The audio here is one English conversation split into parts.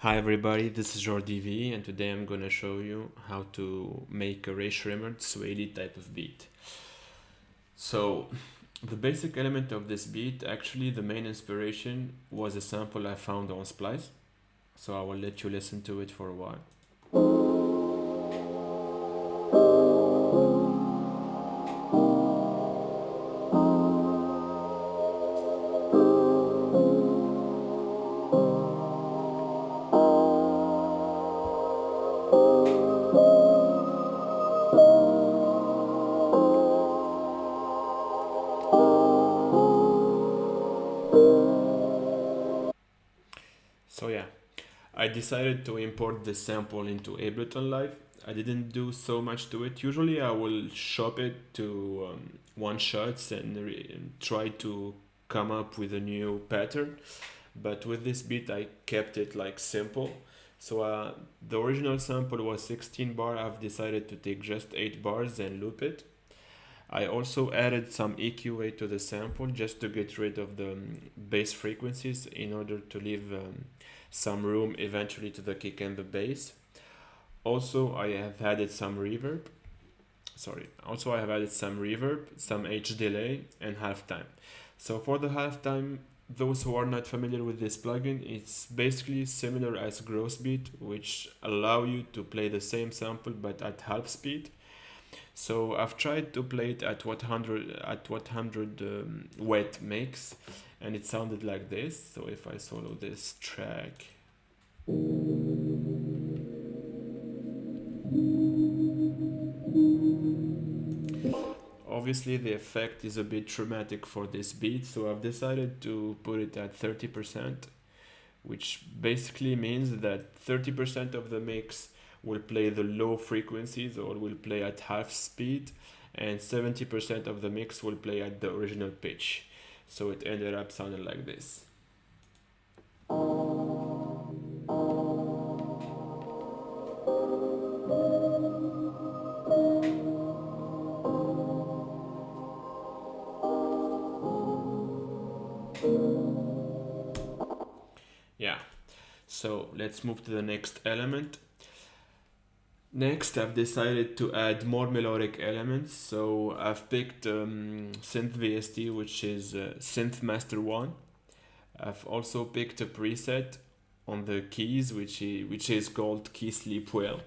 Hi everybody, this is Jordi V, and today I'm gonna show you how to make a Rae Sremmurd Swae type of beat. So the basic element of this beat, actually the main inspiration was a sample I found on Splice. So I will let you listen to it for a while. So yeah, I decided to import this sample into Ableton Live. I didn't do so much to it. Usually I will shop it to one shots and try to come up with a new pattern. But with this beat I kept it like simple. So the original sample was 16 bar. I've decided to take just 8 bars and loop it. I also added some EQA to the sample just to get rid of the bass frequencies in order to leave some room eventually to the kick and the bass. Also, I have added some reverb. Some H delay, and halftime. So for the halftime, those who are not familiar with this plugin, it's basically similar as gross beat, which allow you to play the same sample but at half speed. So I've tried to play it at what 100 wet makes, and it sounded like this. So if I solo this track, obviously the effect is a bit dramatic for this beat, so I've decided to put it at 30%, which basically means that 30% of the mix will play the low frequencies or will play at half speed, and 70% of the mix will play at the original pitch. So it ended up sounding like this. Yeah, so let's move to the next element. Next, I've decided to add more melodic elements, so I've picked Synth VST, which is Synth Master 1. I've also picked a preset on the keys, which is called Key Sleep Well.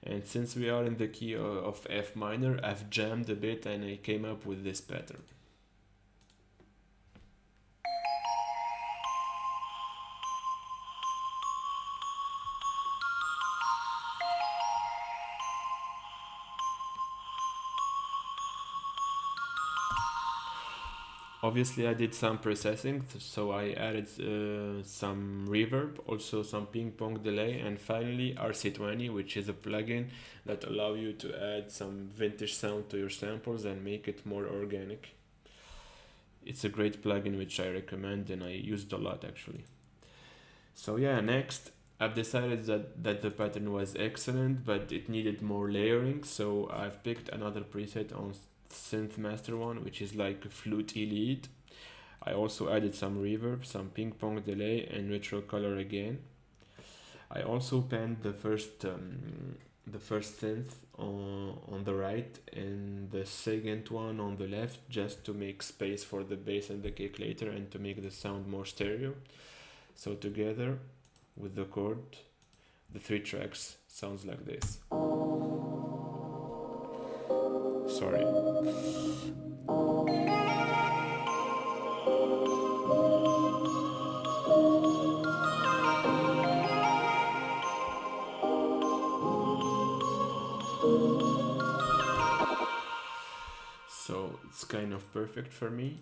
And since we are in the key of F minor, I've jammed a bit and I came up with this pattern. Obviously I did some processing, so I added some reverb, also some ping pong delay, and finally RC20, which is a plugin that allows you to add some vintage sound to your samples and make it more organic. It's a great plugin which I recommend and I used a lot actually. So yeah, next I've decided that the pattern was excellent, but it needed more layering, so I've picked another preset on Synth Master 1, which is like a flutey lead. I also added some reverb, some ping pong delay, and retro color again. I also panned the first synth on the right and the second one on the left, just to make space for the bass and the kick later and to make the sound more stereo. So together with the chord, the 3 tracks sounds like this. Sorry. So it's kind of perfect for me.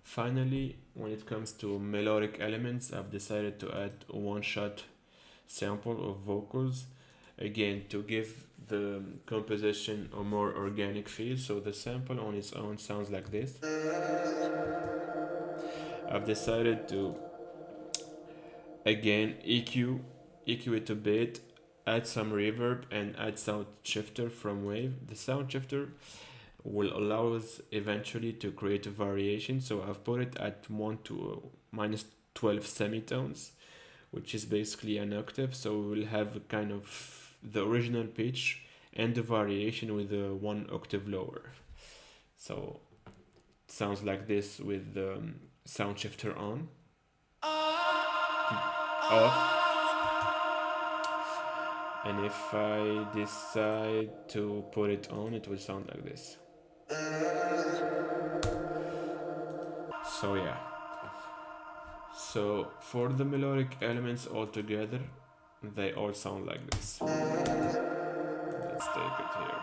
Finally, when it comes to melodic elements, I've decided to add a one-shot sample of vocals, again to give the composition a more organic feel. So the sample on its own sounds like this. I've decided to again EQ it a bit, add some reverb and add sound shifter from Wave. The sound shifter will allow us eventually to create a variation, so I've put it at 1 to -12 semitones, which is basically an octave, so we will have kind of the original pitch and the variation with the 1 octave lower. So it sounds like this with the sound shifter on, off, and if I decide to put it on, it will sound like this. So yeah, so for the melodic elements all together, they all sound like this. Let's take it here.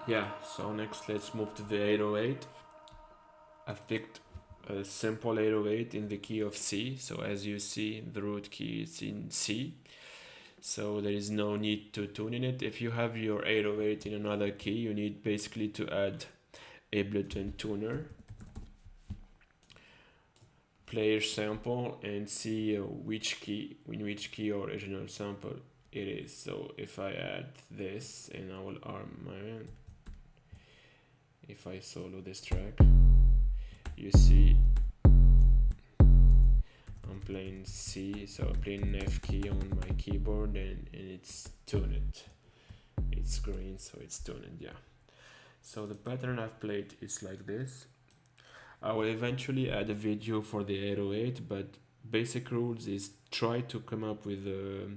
Yeah, so next let's move to the 808. I've picked a simple 808 in the key of C, so as you see the root key is in C, so there is no need to tune in it. If you have your 808 in another key, you need basically to add Ableton tuner, play your sample and see in which key your original sample it is. So if I add this and I will arm my own, if I solo this track, you see I'm playing C, so I'm playing F key on my keyboard and it's tuned. It's green, so it's tuned, yeah. So the pattern I've played is like this. I will eventually add a video for the 808, but basic rules is try to come up with a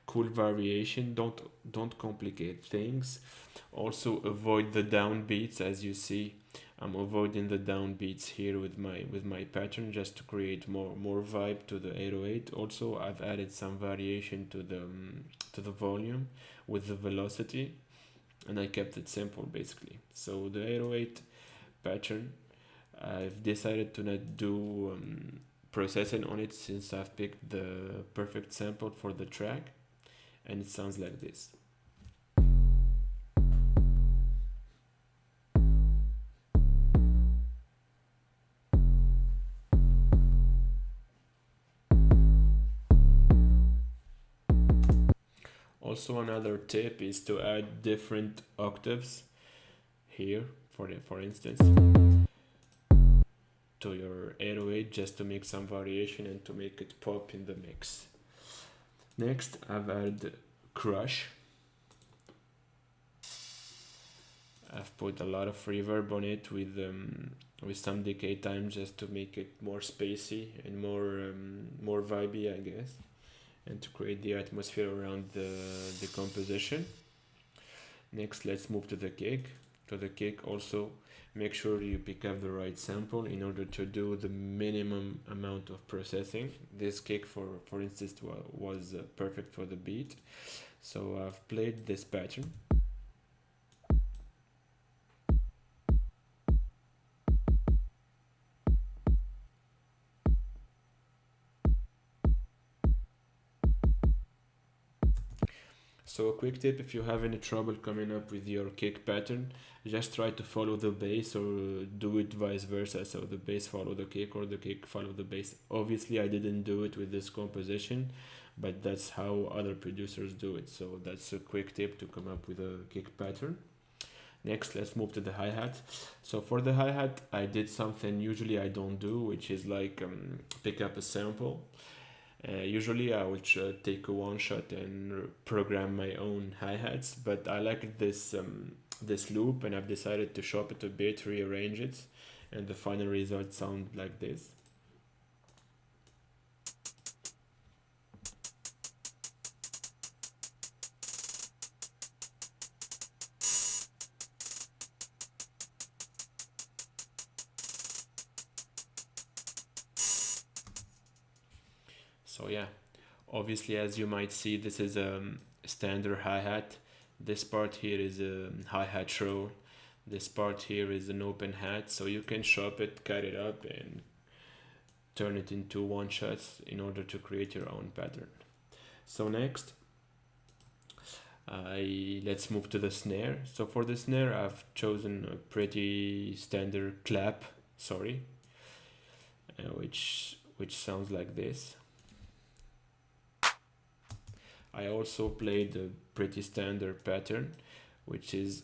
cool variation. Don't complicate things. Also avoid the downbeats. As you see, I'm avoiding the downbeats here with my pattern, just to create more vibe to the 808. Also, I've added some variation to the volume with the velocity, and I kept it simple basically. So the 808 pattern, I've decided to not do processing on it, since I've picked the perfect sample for the track, and it sounds like this. Also, another tip is to add different octaves here, for instance, to your 808, just to make some variation and to make it pop in the mix. Next, I've added crush. I've put a lot of reverb on it with some decay time, just to make it more spacey and more vibey, I guess, and to create the atmosphere around the composition. Next, let's move to the kick. To the kick, also make sure you pick up the right sample in order to do the minimum amount of processing. This kick, for instance, was perfect for the beat. So I've played this pattern. So a quick tip: if you have any trouble coming up with your kick pattern, just try to follow the bass, or do it vice versa. So the bass follow the kick, or the kick follow the bass. Obviously, I didn't do it with this composition, but that's how other producers do it. So that's a quick tip to come up with a kick pattern. Next, let's move to the hi-hat. So for the hi-hat, I did something usually I don't do, which is like pick up a sample. Usually I would take a one shot and program my own hi-hats, but I like this loop, and I've decided to shop it a bit, rearrange it, and the final result sounds like this. So yeah, obviously, as you might see, this is a standard hi-hat. This part here is a hi-hat roll. This part here is an open hat, so you can chop it, cut it up, and turn it into one shots in order to create your own pattern. So next, let's move to the snare. So for the snare, I've chosen a pretty standard clap, sorry, which sounds like this. I also played a pretty standard pattern, which is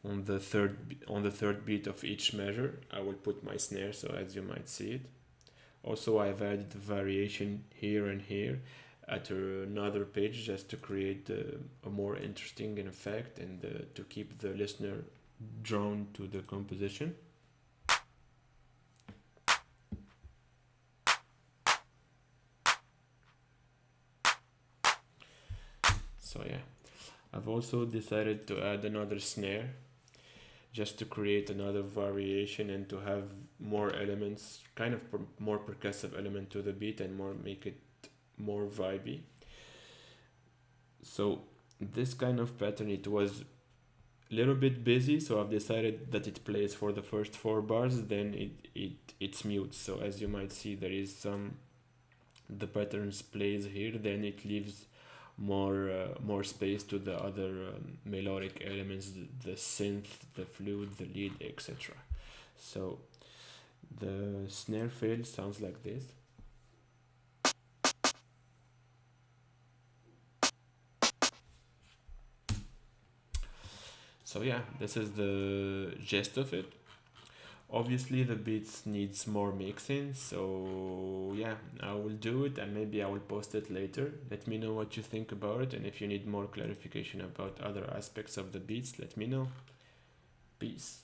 on the third beat of each measure. I will put my snare, so as you might see it. Also, I've added variation here and here at another pitch, just to create a more interesting effect, and to keep the listener drawn to the composition. So yeah, I've also decided to add another snare, just to create another variation and to have more elements, kind of more percussive element to the beat, and make it more vibey. So this kind of pattern, it was a little bit busy, so I've decided that it plays for the first 4 bars, then it's mute. So as you might see, there is the patterns plays here, then it leaves more space to the other melodic elements, the synth, the flute, the lead, etc. So the snare fill sounds like this. So yeah, this is the gist of it. Obviously the beats needs more mixing, so yeah, I will do it, and maybe I will post it later. Let me know what you think about it, and if you need more clarification about other aspects of the beats, let me know. Peace.